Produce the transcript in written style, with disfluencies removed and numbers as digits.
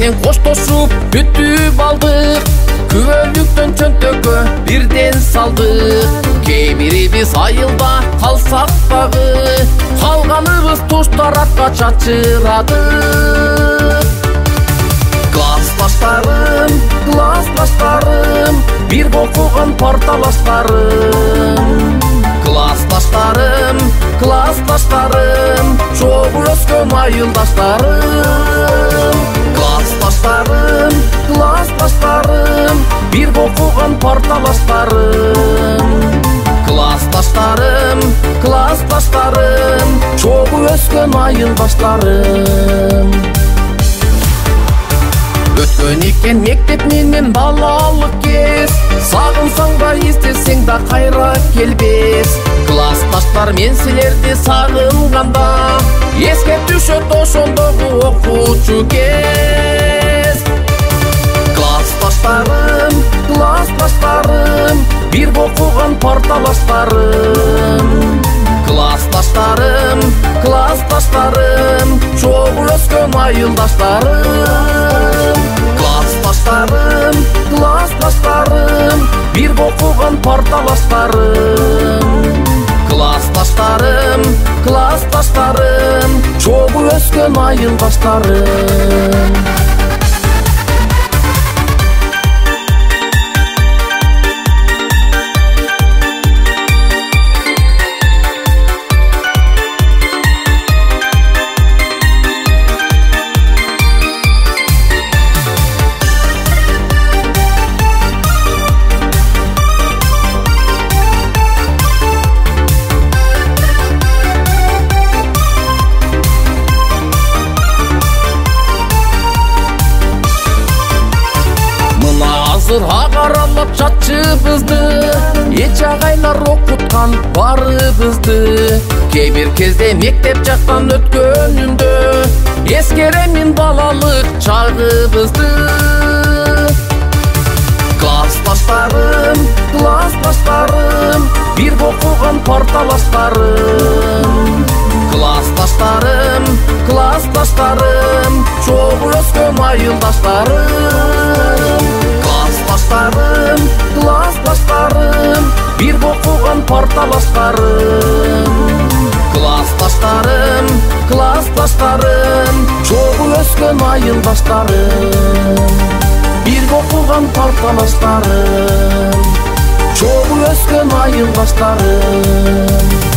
менен коштошуп бүтүп алдык, күбөлүктөн чөнтөккө бирден салдык. Кээ бирибиз айылда калсак дагы, калганыбыз туштаракка чачырадык. Классташтарым, бир окуган парталаштарым. Классташтарым, чогуу өскөн айылдаштарым. Классташтарым, бир окуган парталаштарым. Классташтарым, чогуу өскөн айылдаштарым. Өткөн экен мектеп менен балалык кез, сагынсаң да эстесең да кайра келбес. Классташтар мен силерди сагынганда, эске түшөт ошондогу окуучу кез. Классташтарым, бир окуган парталаштарым. Классташтарым, чогуу өскөн айылдаштарым. Классташтарым, бир окуган парталаштарым. Классташтарым, чогуу өскөн айылдаштарым. Агаралап чатчыбызды, эч агайлар окуткан барыбызды. Кээ бир кезде мектеп жактан өткөнүмдө, эскеремин балалык чагыбызды. Классташтарым, бир окуган парталаштарым. Классташтарым, чогуу өскөн айылдаштарым. Классташтарым, бир окуган парталаштарым. Классташтарым, чогуу өскөн айылдаштарым. Бир окуган парталаштарым, чогуу өскөн айылдаштарым.